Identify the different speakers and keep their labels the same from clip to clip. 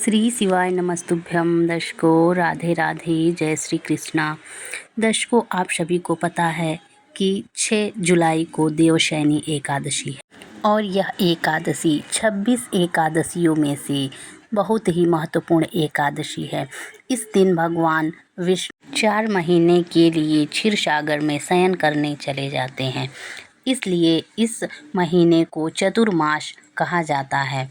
Speaker 1: श्री शिवाय नमस्तुभ्यम। दर्शकों राधे राधे, जय श्री कृष्णा। दर्शकों, आप सभी को पता है कि 6 जुलाई को देवशयनी एकादशी है और यह एकादशी 26 एकादशियों में से बहुत ही महत्वपूर्ण एकादशी है। इस दिन भगवान विष्णु 4 महीने के लिए क्षीर सागर में शयन करने चले जाते हैं, इसलिए इस महीने को चतुर्मास कहा जाता है।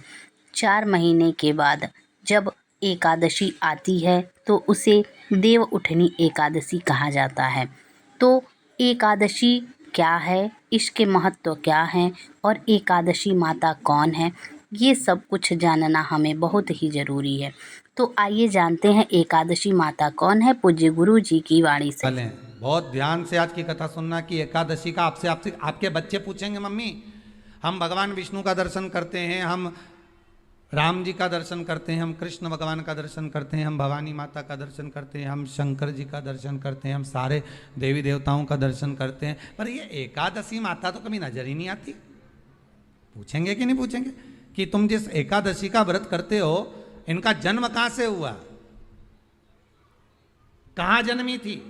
Speaker 1: 4 महीने के बाद जब एकादशी आती है तो उसे देव उठनी एकादशी कहा जाता है। तो एकादशी क्या है, इसके महत्व क्या हैं और एकादशी माता कौन है, ये सब कुछ जानना हमें बहुत ही ज़रूरी है। तो आइए जानते हैं एकादशी माता कौन है, पूज्य गुरु जी की वाणी से।
Speaker 2: चलें, बहुत ध्यान से आज की कथा सुनना कि एकादशी का आपसे आपसे आपके बच्चे पूछेंगे, मम्मी हम भगवान विष्णु का दर्शन करते हैं, हम राम जी का दर्शन करते हैं, हम कृष्ण भगवान का दर्शन करते हैं, हम भवानी माता का दर्शन करते हैं, हम शंकर जी का दर्शन करते हैं, हम सारे देवी देवताओं का दर्शन करते हैं, पर ये एकादशी माता तो कभी नजर ही नहीं आती। पूछेंगे कि नहीं पूछेंगे कि तुम जिस एकादशी का व्रत करते हो, इनका जन्म कहां से हुआ, कहां जन्मी थी?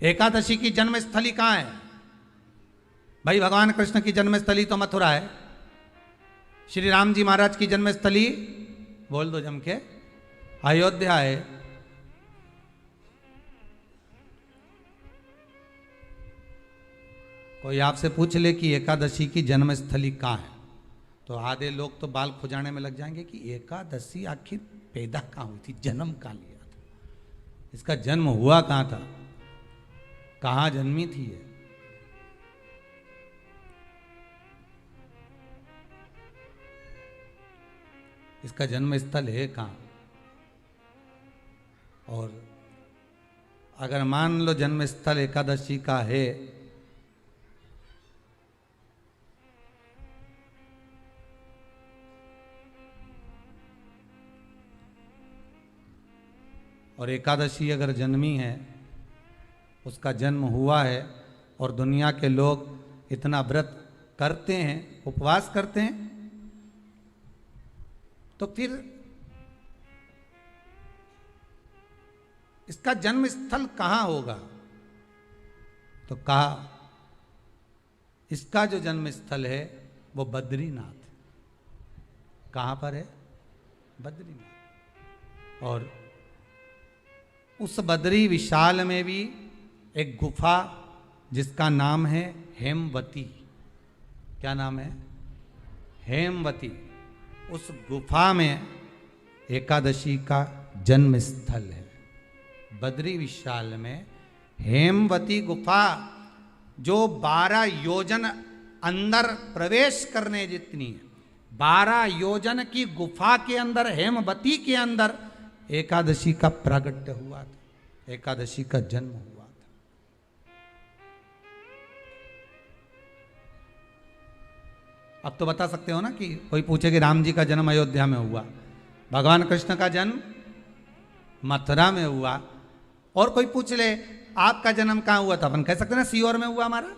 Speaker 2: एकादशी की जन्मस्थली कहां है? भाई भगवान कृष्ण की जन्मस्थली तो मथुरा है, श्री राम जी महाराज की जन्मस्थली बोल दो जम के अयोध्या है। कोई आपसे पूछ ले कि एकादशी की जन्मस्थली कहां है, तो आधे लोग तो बाल खुजाने में लग जाएंगे कि एकादशी आखिर पैदा कहां हुई थी, जन्म कहां लिया था, इसका जन्म हुआ कहां था, कहां जन्मी थी ये? इसका जन्म स्थल है कहां? और अगर मान लो जन्म स्थल एकादशी का है, और एकादशी अगर जन्मी है, उसका जन्म हुआ है और दुनिया के लोग इतना व्रत करते हैं, उपवास करते हैं, तो फिर इसका जन्म स्थल कहां होगा? तो कहा इसका जो जन्म स्थल है वो बद्रीनाथ। कहां पर है? बद्रीनाथ। और उस बद्री विशाल में भी एक गुफा जिसका नाम है हेमवती। क्या नाम है? हेमवती। उस गुफा में एकादशी का जन्म स्थल है। बद्री विशाल में हेमवती गुफा, जो 12 योजन अंदर प्रवेश करने जितनी है, 12 योजन की गुफा के अंदर, हेमवती के अंदर एकादशी का प्रागट्य हुआ था, एकादशी का जन्म हुआ था। अब तो बता सकते हो ना कि कोई पूछे कि राम जी का जन्म अयोध्या में हुआ, भगवान कृष्ण का जन्म मथुरा में हुआ, और कोई पूछ ले आपका जन्म कहाँ हुआ था, अपन कह सकते ना सीहोर में हुआ हमारा।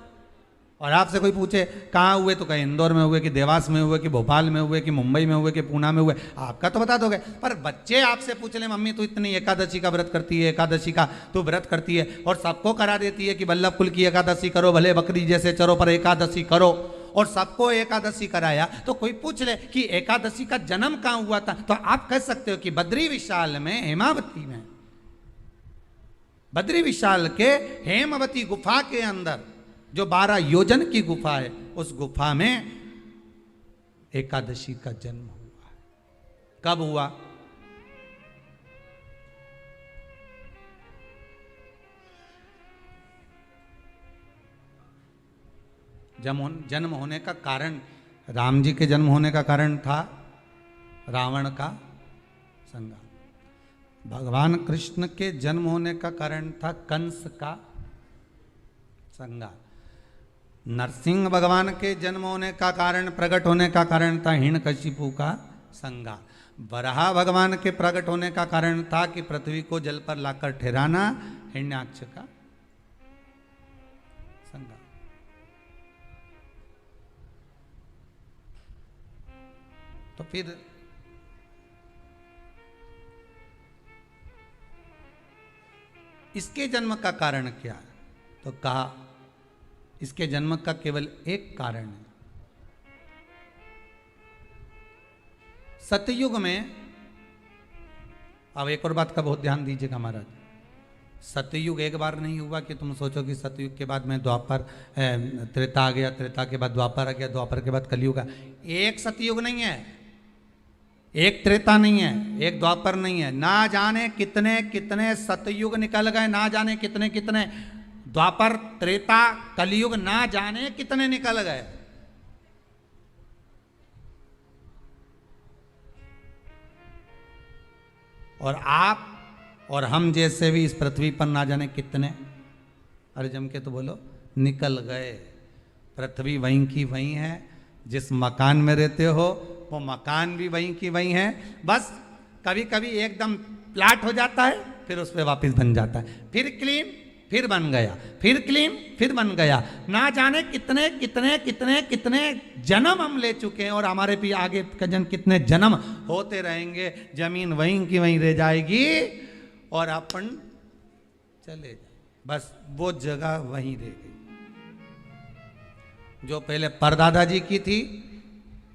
Speaker 2: और आपसे कोई पूछे कहाँ हुए, तो कहीं इंदौर में हुए, कि देवास में हुए, कि भोपाल में हुए, कि मुंबई में हुए, कि पूना में हुए, आपका तो बता दोगे। पर बच्चे आपसे पूछ ले मम्मी तू इतनी एकादशी का व्रत करती है, एकादशी का तू व्रत करती है और सबको करा देती है कि वल्लभ कुल की एकादशी करो, भले बकरी जैसे चरो पर एकादशी करो, और सबको एकादशी कराया, तो कोई पूछ ले कि एकादशी का जन्म कहाँ हुआ था, तो आप कह सकते हो कि बद्री विशाल में, हेमावती में, बद्री विशाल के हेमवती गुफा के अंदर जो 12 योजन की गुफा है, उस गुफा में एकादशी का जन्म हुआ। कब हुआ? जन्म होने का कारण, राम जी के जन्म होने का कारण था रावण का संहार। भगवान कृष्ण के जन्म होने का कारण था कंस का संहार। नरसिंह भगवान के जन्म होने का कारण, प्रकट होने का कारण था हिरण्यकशिपु का संहार। वराह भगवान के प्रकट होने का कारण था कि पृथ्वी को जल पर लाकर ठहराना, हिरण्याक्ष का संहार। तो फिर इसके जन्म का कारण क्या है? तो कहा इसके जन्म का केवल एक कारण है। सतयुग में, अब एक और बात का बहुत ध्यान दीजिएगा महाराज, सतयुग एक बार नहीं हुआ कि तुम सोचो कि सतयुग के बाद में द्वापर त्रेता आ गया, त्रेता के बाद द्वापर आ गया, द्वापर के बाद कलयुग आ। एक सतयुग नहीं है, एक त्रेता नहीं है, एक द्वापर नहीं है, ना जाने कितने कितने सतयुग निकल गए, ना जाने कितने कितने द्वापर त्रेता कलयुग, ना जाने कितने निकल गए। और आप और हम जैसे भी इस पृथ्वी पर ना जाने कितने, अरे जम के तो बोलो, निकल गए। पृथ्वी वहीं की वहीं है, जिस मकान में रहते हो वो मकान भी वहीं की वहीं है, बस कभी कभी एकदम प्लाट हो जाता है, फिर उस पर वापस बन जाता है, फिर क्लीन, फिर बन गया, फिर क्लीन, फिर बन गया। ना जाने कितने कितने कितने कितने जन्म हम ले चुके हैं, और हमारे भी आगे का जन्म कितने जन्म होते रहेंगे। जमीन वहीं की वहीं रह जाएगी और अपन चले जाए, बस वो जगह वहीं रह गई। जो पहले परदादा जी की थी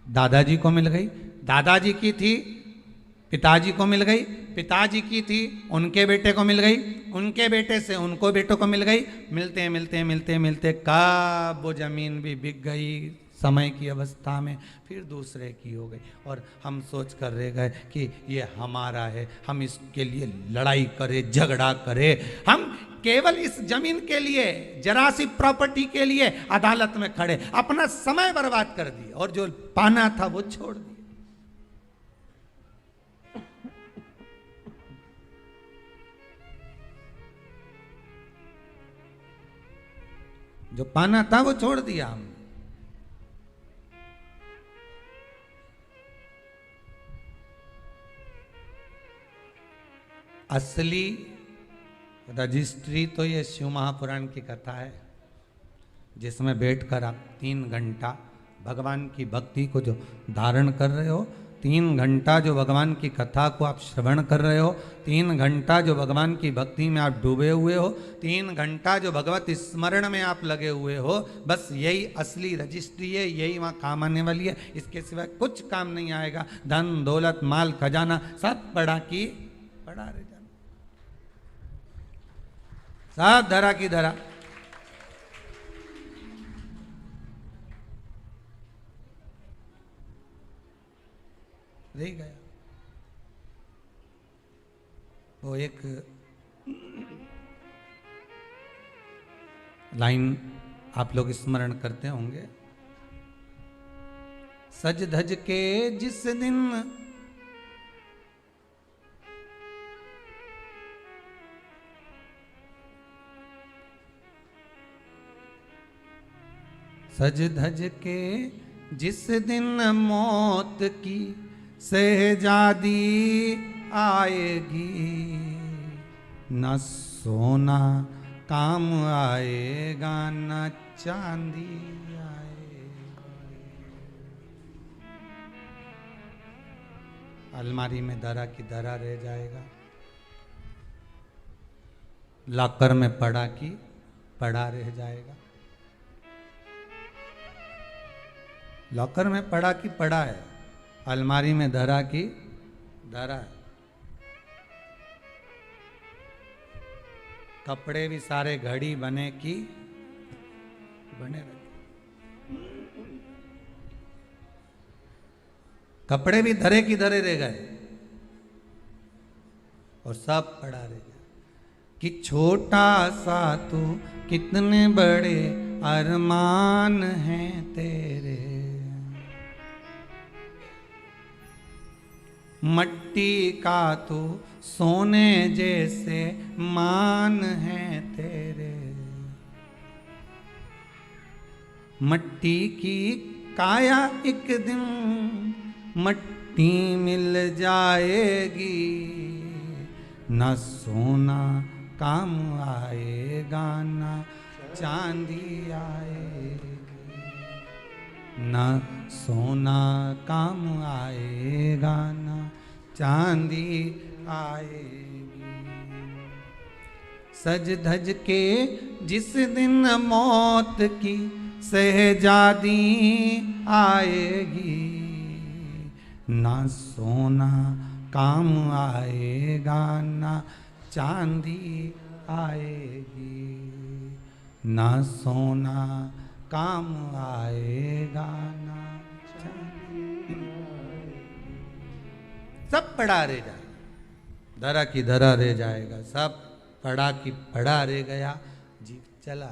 Speaker 2: दादाजी को मिल गई, दादाजी की थी पिताजी को मिल गई, पिताजी की थी उनके बेटे को मिल गई, उनके बेटे से उनको बेटों को मिल गई। मिलते मिलते मिलते मिलते कब वो जमीन भी बिक गई समय की अवस्था में, फिर दूसरे की हो गई, और हम सोच कर रह गए कि ये हमारा है, हम इसके लिए लड़ाई करें, झगड़ा करें, हम केवल इस जमीन के लिए, जरा सी प्रॉपर्टी के लिए अदालत में खड़े, अपना समय बर्बाद कर दिए, और जो पाना था वो छोड़ दिया। जो पाना था वो छोड़ दिया हमने। असली रजिस्ट्री तो ये शिव महापुराण की कथा है, जिसमें बैठकर आप 3 घंटा भगवान की भक्ति को जो धारण कर रहे हो, 3 घंटा जो भगवान की कथा को आप श्रवण कर रहे हो, 3 घंटा जो भगवान की भक्ति में आप डूबे हुए हो, 3 घंटा जो भगवत स्मरण में आप लगे हुए हो, बस यही असली रजिस्ट्री है, यही वहाँ काम आने वाली है। इसके सिवाय कुछ काम नहीं आएगा। धन दौलत माल खजाना सब पड़ा की पड़ा रह जाना, सब धरा की धरा। रह गया। वो एक लाइन आप लोग स्मरण करते होंगे, सज धज के जिस दिन सज धज के जिस दिन मौत की शहजादी आएगी, न सोना काम आएगा न चांदी आएगा। अलमारी में धरा की धरा रह जाएगा, लॉकर में पड़ा की पड़ा रह जाएगा। लॉकर में पड़ा की पड़ा है, अलमारी में धरा की धरा है। कपड़े भी सारे घड़ी बने की बने रहे, कपड़े भी धरे की धरे रह गए और सब पड़ा रह गया। कि छोटा सा तू कितने बड़े अरमान हैं तेरे, मट्टी का तू सोने जैसे मान है तेरे। मट्टी की काया एक दिन मट्टी मिल जाएगी, न सोना काम आएगा न चांदी आएगी। ना सोना काम आएगा, ना चांदी आएगी। सज धज के जिस दिन मौत की शहजादी आएगी, ना सोना काम आएगा, ना चांदी आएगी, ना सोना काम आएगा, ना चांदी आएगी। सब पड़ा रह जाएगा, धरा की धरा रह जाएगा, सब पड़ा की पड़ा रह गया, जीव चला